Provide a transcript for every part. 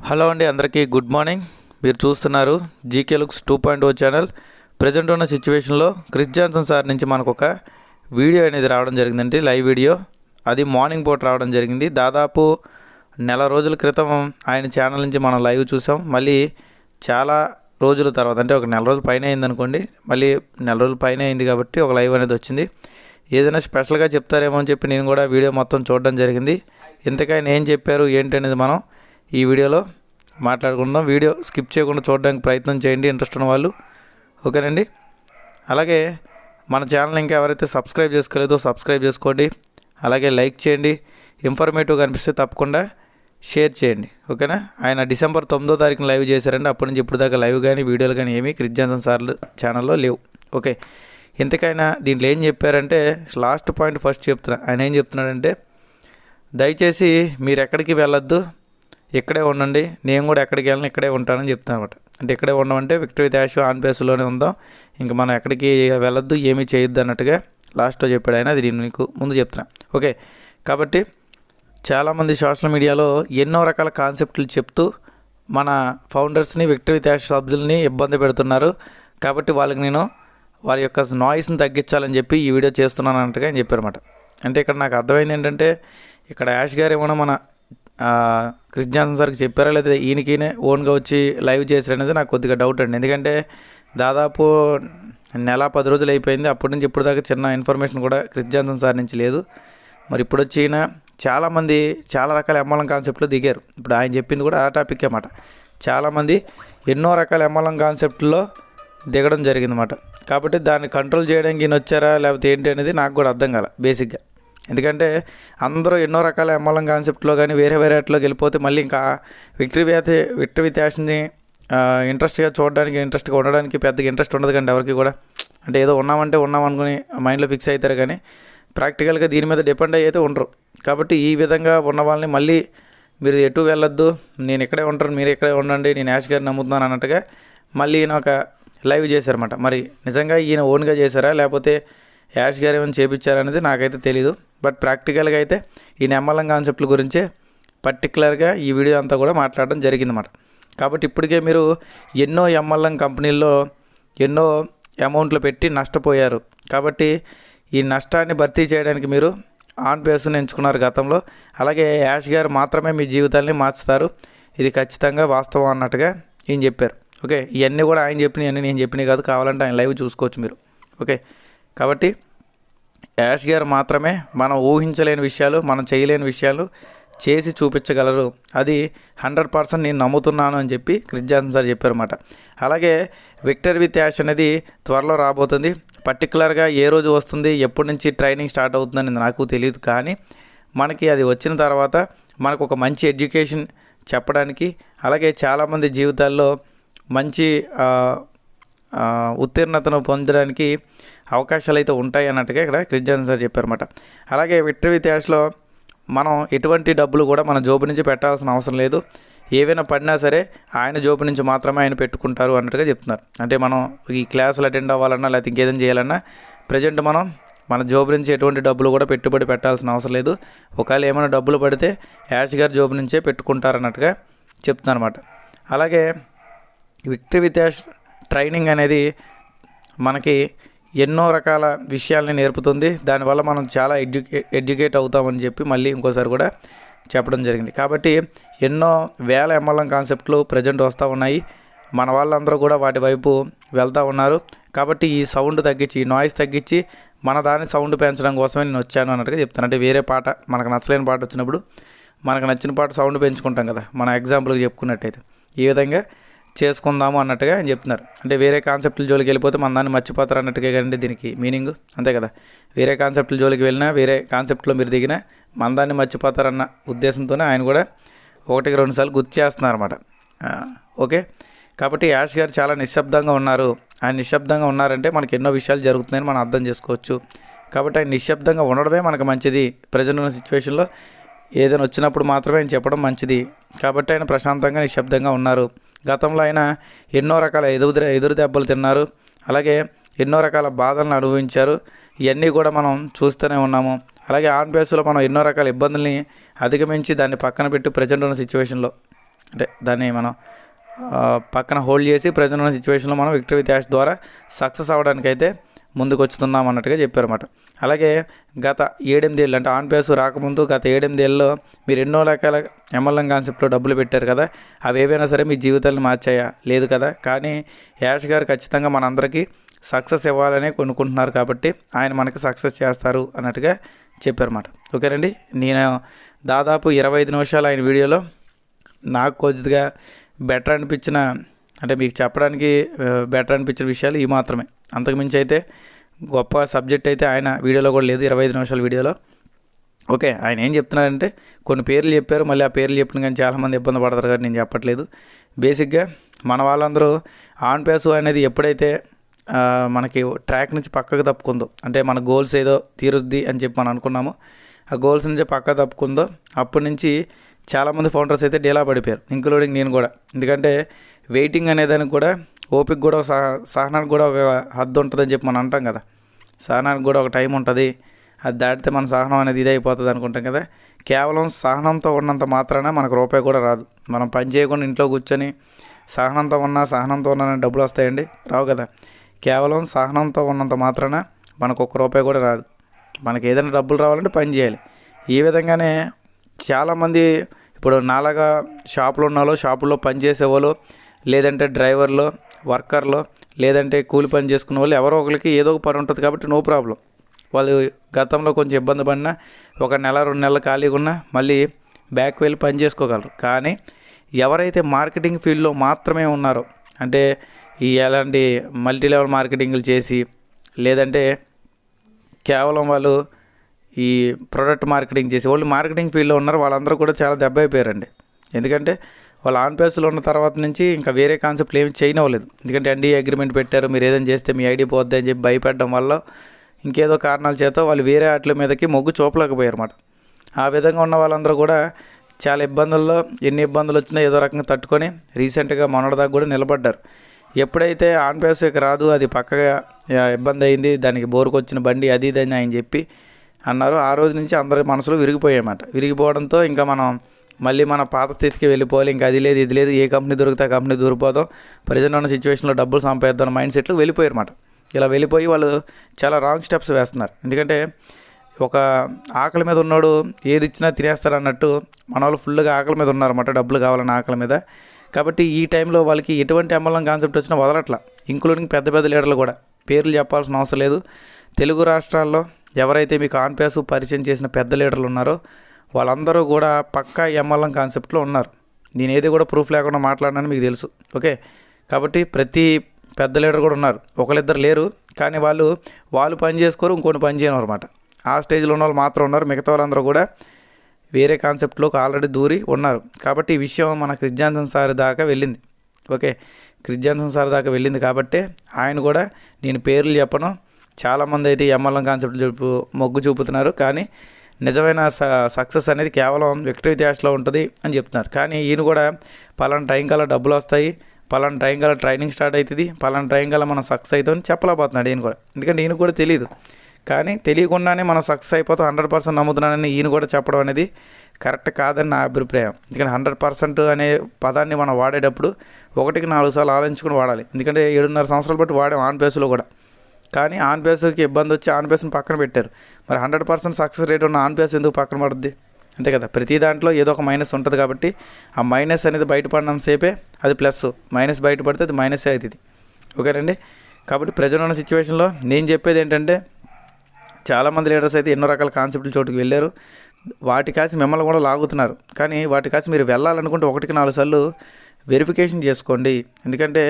Hello అండి, అందరికీ good morning. మీరు చూస్తున్నారు జీకే లుక్స్ 2.0 ఛానల్. ప్రజెంట్ ఉన్న సిచ్యువేషన్లో క్రిస్ జాన్సన్ సార్ నుంచి మనకు ఒక వీడియో అనేది రావడం జరిగిందండి, లైవ్ వీడియో. అది మార్నింగ్ పూట రావడం జరిగింది. దాదాపు నెల రోజుల క్రితం ఆయన ఛానల్ నుంచి మనం లైవ్ చూసాం. మళ్ళీ చాలా రోజుల తర్వాత, అంటే ఒక నెల రోజుల పైన అయిందనుకోండి, మళ్ళీ నెల రోజుల పైన అయింది కాబట్టి ఒక లైవ్ అనేది వచ్చింది. ఏదైనా స్పెషల్గా చెప్తారేమో అని చెప్పి నేను కూడా వీడియో మొత్తం చూడడం జరిగింది. ఇంతకైనా ఏం చెప్పారు ఏంటి అనేది మనం ఈ వీడియోలో మాట్లాడుకుందాం. వీడియో స్కిప్ చేయకుండా చూడడానికి ప్రయత్నం చేయండి, ఇంట్రెస్ట్ ఉన్న వాళ్ళు. ఓకేనండి. అలాగే మన ఛానల్ ఇంకా ఎవరైతే సబ్స్క్రైబ్ చేసుకోలేదో సబ్స్క్రైబ్ చేసుకోండి. అలాగే లైక్ చేయండి. ఇన్ఫర్మేటివ్గా అనిపిస్తే తప్పకుండా షేర్ చేయండి. ఓకేనా. ఆయన డిసెంబర్ 9వ తారీఖున లైవ్ చేశారండి. అప్పటి నుంచి ఇప్పుడు దాకా లైవ్ కానీ వీడియోలు కానీ ఏమీ క్రిస్ జాన్సన్ సార్ ఛానల్లో లేవు. ఓకే. ఇంతకైనా దీంట్లో ఏం చెప్పారంటే, లాస్ట్ పాయింట్ ఫస్ట్ చెప్తున్నా. ఆయన ఏం చెప్తున్నాడంటే, దయచేసి మీరు ఎక్కడికి వెళ్ళొద్దు, ఇక్కడే ఉండండి, నేను కూడా ఎక్కడికి వెళ్ళను, ఇక్కడే ఉంటానని చెప్తాను అనమాట. అంటే ఇక్కడే ఉండమంటే విక్టరీ డాష్ ఆన్ బేస్లోనే ఉందాం, ఇంకా మనం ఎక్కడికి వెళ్ళొద్దు, ఏమీ చేయొద్దు అన్నట్టుగా లాస్ట్లో చెప్పాడు ఆయన. అది నేను మీకు ముందు చెప్తున్నా. ఓకే. కాబట్టి చాలామంది సోషల్ మీడియాలో ఎన్నో రకాల కాన్సెప్ట్లు చెప్తూ మన ఫౌండర్స్ని, విక్టరీ డాష్ సభ్యుల్ని ఇబ్బంది పెడుతున్నారు. కాబట్టి వాళ్ళకి నేను వారి యొక్క నాయిస్ని తగ్గించాలని చెప్పి ఈ వీడియో చేస్తున్నాను అన్నట్టుగా ఆయన చెప్పారన్నమాట. అంటే ఇక్కడ నాకు అర్థమైంది ఏంటంటే, ఇక్కడ యాష్ గారు ఏమన్నా మన క్రిస్ జాన్సన్ సార్కి చెప్పారా, లేదా ఈయనకినే ఓన్గా వచ్చి లైవ్ చేశారనేది నాకు కొద్దిగా డౌట్ అండి. ఎందుకంటే దాదాపు నెల 10 రోజులు అయిపోయింది. అప్పటి నుంచి ఇప్పుడు దాకా చిన్న ఇన్ఫర్మేషన్ కూడా క్రిస్ జాన్సన్ సార్ నుంచి లేదు. మరి ఇప్పుడు వచ్చి ఈయన చాలామంది చాలా రకాల ఎంఎల్ఎం కాన్సెప్ట్లో దిగారు. ఇప్పుడు ఆయన చెప్పింది కూడా ఆ టాపిక్ అన్నమాట. చాలామంది ఎన్నో రకాల ఎంఎల్ఎం కాన్సెప్ట్లో దిగడం జరిగిందన్నమాట. కాబట్టి దాన్ని కంట్రోల్ చేయడానికి ఈయన వచ్చారా లేకపోతే ఏంటి అనేది నాకు కూడా అర్థం కాల బేసిక్గా. ఎందుకంటే అందరూ ఎన్నో రకాల ఎంఎల్ఎం కాన్సెప్ట్లో కానీ వేరే వాటిలోకి వెళ్ళిపోతే మళ్ళీ ఇంకా విక్టరీ డాష్ని ఇంట్రెస్ట్గా చూడడానికి, ఇంట్రెస్ట్గా ఉండడానికి పెద్దగా ఇంట్రెస్ట్ ఉండదు కానీ ఎవరికి కూడా. అంటే ఏదో ఉన్నామంటే ఉన్నాం అనుకుని మైండ్లో ఫిక్స్ అవుతారు కానీ ప్రాక్టికల్గా దీని మీద డిపెండ్ అయితే ఉండరు. కాబట్టి ఈ విధంగా ఉన్న వాళ్ళని మళ్ళీ మీరు ఎటు వెళ్ళొద్దు, నేను ఇక్కడే ఉంటాను, మీరు ఇక్కడే ఉండండి, నేను యాష్ గారిని నమ్ముతున్నాను అన్నట్టుగా మళ్ళీ ఈయన ఒక లైవ్ చేశారన్నమాట. మరి నిజంగా ఈయన ఓన్గా చేశారా లేకపోతే యాష్ గారు ఏమైనా చేయించారనేది నాకైతే తెలీదు. బట్ ప్రాక్టికల్గా అయితే ఈ ఎంఎల్ఎం కాన్సెప్ట్ల గురించే పర్టికులర్గా ఈ వీడియో అంతా కూడా మాట్లాడడం జరిగిందన్నమాట. కాబట్టి ఇప్పటికే మీరు ఎన్నో ఎంఎల్ఎం కంపెనీల్లో ఎన్నో అమౌంట్లు పెట్టి నష్టపోయారు. కాబట్టి ఈ నష్టాన్ని భర్తీ చేయడానికి మీరు ఆన్ బేస్ని ఎంచుకున్నారు గతంలో. అలాగే యాష్ గారు మాత్రమే మీ జీవితాన్ని మార్చుతారు, ఇది ఖచ్చితంగా వాస్తవం అన్నట్టుగా ఈయన చెప్పారు. ఓకే. ఇవన్నీ కూడా ఆయన చెప్పినవి, అన్నీ నేను చెప్పినవి కాదు. కావాలంటే ఆయన లైవ్ చూసుకోవచ్చు మీరు. ఓకే. కాబట్టి యాష్ గారు మాత్రమే మనం ఊహించలేని విషయాలు, మనం చేయలేని విషయాలు చేసి చూపించగలరు. అది 100% నేను నమ్ముతున్నాను అని చెప్పి క్రిస్ జాన్సన్ సార్ చెప్పారన్నమాట. అలాగే విక్టరీ విత్ యాష్ అనేది త్వరలో రాబోతుంది. పర్టికులర్గా ఏ రోజు వస్తుంది, ఎప్పటి నుంచి ట్రైనింగ్ స్టార్ట్ అవుతుందని నాకు తెలియదు. కానీ మనకి అది వచ్చిన తర్వాత మనకు ఒక మంచి ఎడ్యుకేషన్ చెప్పడానికి, అలాగే చాలామంది జీవితాల్లో మంచి ఉత్తీర్ణతను పొందడానికి అవకాశాలు అయితే ఉంటాయి అన్నట్టుగా ఇక్కడ క్రిస్ జాన్సన్ సార్ చెప్పారన్నమాట. అలాగే విక్టరీ విత్ యాష్లో మనం ఎటువంటి డబ్బులు కూడా మన జోబు నుంచి పెట్టాల్సిన అవసరం లేదు. ఏవైనా పడినా సరే ఆయన జోబు నుంచి మాత్రమే ఆయన పెట్టుకుంటారు అన్నట్టుగా చెప్తున్నారు. అంటే మనం ఈ క్లాసులు అటెండ్ అవ్వాలన్నా లేకపోతే ఇంకేదైనా చేయాలన్నా ప్రజెంట్ మనం మన జోబు నుంచి ఎటువంటి డబ్బులు కూడా పెట్టుబడి పెట్టాల్సిన అవసరం లేదు. ఒకవేళ ఏమైనా డబ్బులు పడితే యాష్ గారి జోబు నుంచే పెట్టుకుంటారన్నట్టుగా చెప్తున్నారు అన్నమాట. అలాగే విక్టరీ విత్ యాష్ ట్రైనింగ్ అనేది మనకి ఎన్నో రకాల విషయాల్ని నేర్పుతుంది. దానివల్ల మనం చాలా ఎడ్యుకేట్ అవుతామని చెప్పి మళ్ళీ ఇంకోసారి కూడా చెప్పడం జరిగింది. కాబట్టి ఎన్నో వేల ఎంఎల్ఎం కాన్సెప్ట్లు ప్రజెంట్ వస్తూ ఉన్నాయి. మన వాళ్ళందరూ కూడా వాటి వైపు వెళ్తూ ఉన్నారు. కాబట్టి ఈ సౌండ్ తగ్గించి, ఈ నాయిస్ తగ్గించి మన దాని సౌండ్ పెంచడం కోసమే నేను వచ్చాను అన్నట్టుగా చెప్తాను. అంటే వేరే పాట, మనకు నచ్చలేని పాట వచ్చినప్పుడు మనకు నచ్చిన పాట సౌండ్ పెంచుకుంటాం కదా, మన ఎగ్జాంపుల్కి చెప్పుకున్నట్టయితే. ఈ విధంగా చేసుకుందాము అన్నట్టుగా అని చెప్తున్నారు. అంటే వేరే కాన్సెప్ట్ల జోలికి వెళ్ళిపోతే మన దాన్ని మర్చిపోతారు అన్నట్టుగా కండి దీనికి మీనింగ్, అంతే కదా. వేరే కాన్సెప్ట్ల జోలికి వెళ్ళినా, వేరే కాన్సెప్ట్లో మీరు దిగినా మన దాన్ని మర్చిపోతారన్న ఉద్దేశంతోనే ఆయన కూడా 1-2 సార్లు గుర్తు చేస్తున్నారు అన్నమాట. ఓకే. కాబట్టి యాష్ గారు చాలా నిశ్శబ్దంగా ఉన్నారు. ఆయన నిశ్శబ్దంగా ఉన్నారంటే మనకి ఎన్నో విషయాలు జరుగుతున్నాయని మనం అర్థం చేసుకోవచ్చు. కాబట్టి ఆయన నిశ్శబ్దంగా ఉండడమే మనకు మంచిది. ప్రజెంట్ ఉన్న సిచ్యువేషన్లో ఏదైనా వచ్చినప్పుడు మాత్రమే ఆయన చెప్పడం మంచిది. కాబట్టి ఆయన ప్రశాంతంగా నిశ్శబ్దంగా ఉన్నారు. గతంలో ఆయన ఎన్నో రకాల ఎదురు దెబ్బలు తిన్నారు. అలాగే ఎన్నో రకాల బాధలను అనుభవించారు. ఇవన్నీ కూడా మనం చూస్తూనే ఉన్నాము. అలాగే ఆన్ బేస్లో మనం ఎన్నో రకాల ఇబ్బందుల్ని అధిగమించి దాన్ని పక్కన పెట్టి ప్రజెంట్ ఉన్న సిచ్యువేషన్లో అంటే దాన్ని మనం పక్కన హోల్డ్ చేసి ప్రజెంట్ ఉన్న సిచ్యువేషన్లో మనం విక్టరీ విత్ యాష్ ద్వారా సక్సెస్ అవ్వడానికైతే ముందుకు వచ్చుతున్నాం అన్నట్టుగా చెప్పారన్నమాట. అలాగే గత 7-8 ఏళ్ళు అంటే ఆన్ పేస్ రాకముందు గత 7-8 ఏళ్ళలో మీరు ఎన్నో రకాల MLM కాన్సెప్ట్లో డబ్బులు పెట్టారు కదా, అవి ఏవైనా సరే మీ జీవితాలను మార్చాయా? లేదు కదా. కానీ యాష్ గారు ఖచ్చితంగా మనందరికీ సక్సెస్ ఇవ్వాలని కొనుక్కుంటున్నారు కాబట్టి ఆయన మనకి సక్సెస్ చేస్తారు అన్నట్టుగా చెప్పారన్నమాట. ఓకేనండి, నేను దాదాపు 25 నిమిషాలు ఆయన వీడియోలో నాకు కొద్దిగా బెటర్ అనిపించిన అంటే మీకు చెప్పడానికి బెటర్ అనిపించిన విషయాలు ఈ మాత్రమే. అంతకుమించి అయితే గొప్ప సబ్జెక్ట్ అయితే ఆయన వీడియోలో కూడా లేదు 25 నిమిషాల వీడియోలో. ఓకే, ఆయన ఏం చెప్తున్నారంటే కొన్ని పేర్లు చెప్పారు, మళ్ళీ ఆ పేర్లు చెప్పిన కానీ చాలామంది ఇబ్బంది పడతారు కాబట్టి నేను చెప్పట్లేదు. బేసిక్గా మన వాళ్ళందరూ ఆన్ పేస్ అనేది ఎప్పుడైతే మనకి ట్రాక్ నుంచి పక్కకు తప్పుకుందో, అంటే మన గోల్స్ ఏదో తీరుద్ది అని చెప్పి మనం అనుకున్నామో, ఆ గోల్స్ నుంచి పక్కకు తప్పుకుందో అప్పటి నుంచి చాలామంది ఫౌండర్స్ అయితే డీలా పడిపోయారు, ఇంక్లూడింగ్ నేను కూడా. ఎందుకంటే వెయిటింగ్ అనేదానికి కూడా ఓపిక కూడా సహనానికి కూడా ఒక హద్దు ఉంటుందని చెప్పి మనం అంటాం కదా. సహనానికి కూడా ఒక టైం ఉంటుంది, అది దాటితే మన సహనం అనేది ఇదే అయిపోతుంది అనుకుంటాం కదా. కేవలం సహనంతో ఉన్నంత మాత్రాన మనకు రూపాయి కూడా రాదు. మనం పని చేయకుండా ఇంట్లో కూర్చొని సహనంతో ఉన్నా డబ్బులు వస్తాయండి? రావు కదా. కేవలం సహనంతో ఉన్నంత మాత్రాన మనకు ఒక్క రూపాయి కూడా రాదు. మనకి ఏదైనా డబ్బులు రావాలంటే పని చేయాలి. ఈ విధంగానే చాలామంది ఇప్పుడు నాలాగా షాపుల్లో పని చేసేవాళ్ళు, లేదంటే డ్రైవర్లు, వర్కర్లు, లేదంటే కూలి పని చేసుకునే వాళ్ళు ఎవరో ఒకరికి ఏదో ఒక పని ఉంటుంది కాబట్టి నో ప్రాబ్లం. వాళ్ళు గతంలో కొంచెం ఇబ్బంది పడినా 1 నెల 2 నెలలు ఖాళీగా ఉన్నా మళ్ళీ బ్యాక్ వెళ్ళి పని చేసుకోగలరు. కానీ ఎవరైతే మార్కెటింగ్ ఫీల్డ్లో మాత్రమే ఉన్నారో, అంటే ఈ ఎలాంటి మల్టీ లెవెల్ మార్కెటింగ్లు చేసి, లేదంటే కేవలం వాళ్ళు ఈ ప్రొడక్ట్ మార్కెటింగ్ చేసి వాళ్ళు మార్కెటింగ్ ఫీల్డ్లో ఉన్నారు, వాళ్ళందరూ కూడా చాలా దెబ్బ అయిపోయారండి. ఎందుకంటే వాళ్ళు ఆన్ పేస్లో ఉన్న తర్వాత నుంచి ఇంకా వేరే కాన్సెప్ట్లు ఏమి చేయనవ్వలేదు. ఎందుకంటే NDA అగ్రిమెంట్ పెట్టారు, మీరు ఏదైనా చేస్తే మీ ఐడి పోద్ది అని చెప్పి భయపెట్టడం వల్ల ఇంకేదో కారణాల చేత వాళ్ళు వేరే వాటి మీదకి మొగ్గు చూపలేకపోయారు అన్నమాట. ఆ విధంగా ఉన్న వాళ్ళందరూ కూడా చాలా ఇబ్బందుల్లో, ఎన్ని ఇబ్బందులు వచ్చినా ఏదో రకంగా తట్టుకొని రీసెంట్గా మొన్నటిదాకా కూడా నిలబడ్డారు. ఎప్పుడైతే ఆన్ పేస్ రాదు, అది పక్కగా ఇబ్బంది అయింది, దానికి బోరుకు వచ్చిన బండి అది ఇది అని ఆయన చెప్పి అన్నారు, ఆ రోజు నుంచి అందరి మనసులో విరిగిపోయాయన్నమాట. విరిగిపోవడంతో ఇంకా మనం మళ్ళీ మన పాత స్థితికి వెళ్ళిపోవాలి, ఇంకా అది లేదు ఇది లేదు, ఏ కంపెనీ దొరికితే ఆ కంపెనీ దూరిపోదాం, ప్రజెంట్ ఉన్న సిచ్యువేషన్లో డబ్బులు సంపాదిద్దాం మైండ్ సెట్లు వెళ్ళిపోయారన్నమాట. ఇలా వెళ్ళిపోయి వాళ్ళు చాలా రాంగ్ స్టెప్స్ వేస్తున్నారు. ఎందుకంటే ఒక ఆకలి మీద ఉన్నాడు ఏది ఇచ్చినా తినేస్తారు అన్నట్టు మన వాళ్ళు ఫుల్గా ఆకలి మీద ఉన్నారన్నమాట, డబ్బులు కావాలన్న ఆకలి మీద. కాబట్టి ఈ టైంలో వాళ్ళకి ఎటువంటి MLM కాన్సెప్ట్ వచ్చినా వదలట్లా, ఇంక్లూడింగ్ పెద్ద పెద్ద లీడర్లు కూడా. పేర్లు చెప్పాల్సిన అవసరం లేదు. తెలుగు రాష్ట్రాల్లో ఎవరైతే మీకు ఆన్ పేస్ పరిచయం చేసిన పెద్ద లీడర్లు ఉన్నారో వాళ్ళందరూ కూడా పక్కా MLM కాన్సెప్ట్లో ఉన్నారు. నేను ఏది కూడా ప్రూఫ్ లేకుండా మాట్లాడినాను మీకు తెలుసు. ఓకే, కాబట్టి ప్రతి పెద్ద లీడర్ కూడా ఉన్నారు, ఒకళ్ళిద్దరు లేరు. కానీ వాళ్ళు పని చేసుకోరు, ఇంకోటి పని చేయను అనమాట. ఆ స్టేజ్లో ఉన్న వాళ్ళు మాత్రం ఉన్నారు, మిగతా వాళ్ళందరూ కూడా వేరే కాన్సెప్ట్లోకి ఆల్రెడీ దూరి ఉన్నారు. కాబట్టి ఈ విషయం మన క్రిస్ జాన్సన్ సార్ దాకా వెళ్ళింది. ఓకే, క్రిస్ జాన్సన్ సార్ దాకా వెళ్ళింది కాబట్టి ఆయన కూడా, నేను పేర్లు చెప్పను, చాలామంది అయితే MLM కాన్సెప్ట్ మొగ్గు చూపుతున్నారు. కానీ నిజమైన సక్సెస్ అనేది కేవలం విక్టరీ విత్ యాష్లో ఉంటుంది అని చెప్తున్నారు. కానీ ఈయన కూడా పలానా టైం కల్లా డబ్బులు వస్తాయి, పలానా టైం కల్లా ట్రైనింగ్ స్టార్ట్ అవుతుంది, పలానా టైం కల్లా మనం సక్సెస్ అవుతామని చెప్పలేకపోతున్నాడు ఈయన కూడా. ఎందుకంటే ఈయన కూడా తెలియదు. కానీ తెలియకుండానే మనం సక్సెస్ అయిపోతాం 100% నమ్ముతున్నానని ఈయన కూడా చెప్పడం అనేది కరెక్ట్ కాదని నా అభిప్రాయం. ఎందుకంటే 100% అనే పదాన్ని మనం వాడేటప్పుడు 1కి 4 సార్లు ఆలోచించుకుని వాడాలి. ఎందుకంటే 7.5 సంవత్సరాలు బట్టి వాడాం ఆన్ పేస్లో కూడా. కానీ ఆన్ పేస్కి ఇబ్బంది వచ్చి ఆన్ పేస్ని పక్కన పెట్టారు. మరి 100% సక్సెస్ రేట్ ఉన్న ఆన్ పేస్ ఎందుకు పక్కన పడుద్ది? అంతే కదా. ప్రతి దాంట్లో ఏదో ఒక మైనస్ ఉంటుంది కాబట్టి ఆ మైనస్ అనేది బయటపడినంత సేపే అది ప్లస్, మైనస్ బయటపడితే అది మైనస్ అవుతుంది. ఓకేనండి. కాబట్టి ప్రజెంట్ ఉన్న సిచ్యువేషన్లో నేను చెప్పేది ఏంటంటే, చాలామంది లీడర్స్ అయితే ఎన్నో రకాల కాన్సెప్ట్ల చోటుకి వెళ్ళారు, వాటి కాసి మిమ్మల్ని కూడా లాగుతున్నారు. కానీ వాటి కాసి మీరు వెళ్ళాలనుకుంటే 1కి 4 సార్లు వెరిఫికేషన్ చేసుకోండి. ఎందుకంటే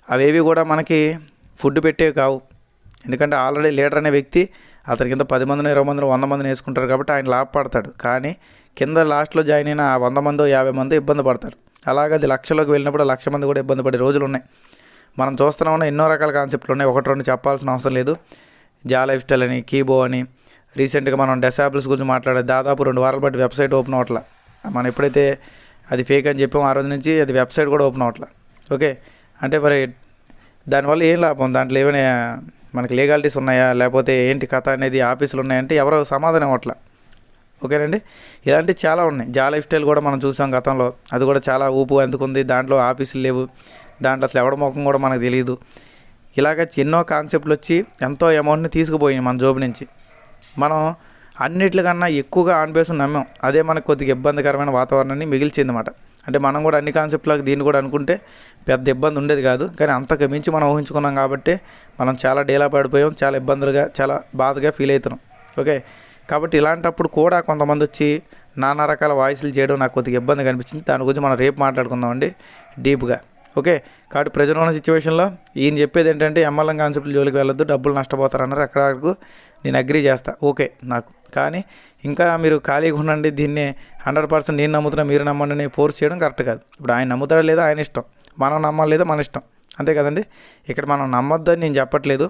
అవేవి కూడా మనకి ఫుడ్ పెట్టేవి కావు. ఎందుకంటే ఆల్రెడీ లీడర్ అనే వ్యక్తి అతని కింద 10 మందిని 20 మందిని 100 మందిని వేసుకుంటారు కాబట్టి ఆయన లాభపడతాడు. కానీ కింద లాస్ట్లో జాయిన్ అయిన 100 మందో 50 మందో ఇబ్బంది పడతారు. అలాగే అది లక్షలోకి వెళ్ళినప్పుడు 1,00,000 మంది కూడా ఇబ్బంది పడే రోజులు ఉన్నాయి. మనం చూస్తున్నాం, ఎన్నో రకాల కాన్సెప్ట్లు ఉన్నాయి, 1-2 చెప్పాల్సిన అవసరం లేదు. జా లైఫ్ స్టైల్ అని, కీబో అని, రీసెంట్గా మనం డిసాబుల్స్ గురించి మాట్లాడే దాదాపు 2 వారాల బట్టి వెబ్సైట్ ఓపెన్ అవ్వట్లా. మనం ఎప్పుడైతే అది ఫేక్ అని చెప్పామో ఆ రోజు నుంచి అది వెబ్సైట్ కూడా ఓపెన్ అవ్వట్లా. ఓకే, అంటే మరి దానివల్ల ఏం లాభం? దాంట్లో ఏమైనా మనకి లీగాలిటీస్ ఉన్నాయా, లేకపోతే ఏంటి కథ అనేది ఆఫీసులు ఉన్నాయంటే ఎవరో సమాధానం అవ్వట్లా. ఓకేనండి. ఇలాంటివి చాలా ఉన్నాయి. జా లైఫ్ స్టైల్ కూడా మనం చూసాం గతంలో, అది కూడా చాలా ఊపు అందుకుంది. దాంట్లో ఆఫీసులు లేవు, దాంట్లో అసలు ఎవడ ముఖం కూడా మనకు తెలియదు. ఇలాగ ఎన్నో కాన్సెప్ట్లు వచ్చి ఎంతో అమౌంట్ని తీసుకుపోయినాయి మన జోబు నుంచి. మనం అన్నిటికన్నా ఎక్కువగా ఆన్ బేస్ని నమ్మాం. అదే మనకు కొద్దిగా ఇబ్బందికరమైన వాతావరణాన్ని మిగిల్చింది అన్నమాట. అంటే మనం కూడా అన్ని కాన్సెప్ట్లకు దీన్ని కూడా అనుకుంటే పెద్ద ఇబ్బంది ఉండేది కాదు. కానీ అంతకు మించి మనం ఊహించుకున్నాం కాబట్టి మనం చాలా డీలా పడిపోయాం, చాలా ఇబ్బందులుగా, చాలా బాధగా ఫీల్ అవుతున్నాం. ఓకే, కాబట్టి ఇలాంటప్పుడు కూడా కొంతమంది వచ్చి నానా రకాల వాయిస్లు చేయడం నాకు కొద్దిగా ఇబ్బంది కనిపించింది. దాని గురించి మనం రేపు మాట్లాడుకుందామండి డీప్గా. ఓకే, కాబట్టి ప్రజెంట్ ఉన్న సిచ్యువేషన్లో ఈయన చెప్పేది ఏంటంటే ఎంఎల్ఎం కాన్సెప్ట్లు జోలికి వెళ్ళొద్దు, డబ్బులు నష్టపోతారు అన్నారు. అక్కడ వరకు నేను అగ్రీ చేస్తా, ఓకే నాకు. కానీ ఇంకా మీరు ఖాళీగా ఉండండి, దీన్ని 100% నేను నమ్ముతున్నా మీరు నమ్మండి అని ఫోర్స్ చేయడం కరెక్ట్ కాదు. ఇప్పుడు ఆయన నమ్ముతాడో లేదో ఆయన ఇష్టం, మనం నమ్మాలి లేదో మన ఇష్టం, అంతే కదండి. ఇక్కడ మనం నమ్మొద్దని నేను చెప్పట్లేదు,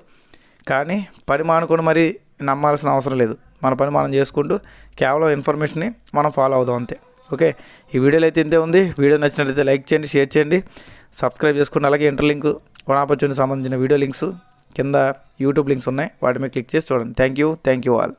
కానీ పని మానుకొని మరి నమ్మాల్సిన అవసరం లేదు. మన పని మనం చేసుకుంటూ కేవలం ఇన్ఫర్మేషన్ని మనం ఫాలో అవుదాం అంతే. ఓకే, ఈ వీడియోలో అయితే ఇంతే ఉంది. వీడియో నచ్చినట్లయితే లైక్ చేయండి, షేర్ చేయండి, సబ్స్క్రైబ్ చేసుకోండి. అలాగే ఇంటర్లింక్ వన్ ఆపర్చునిటీకి సంబంధించిన వీడియో లింక్స్ కింద యూట్యూబ్ లింక్స్ ఉన్నాయి, వాటి మీద క్లిక్ చేసి చూడండి. Thank you all.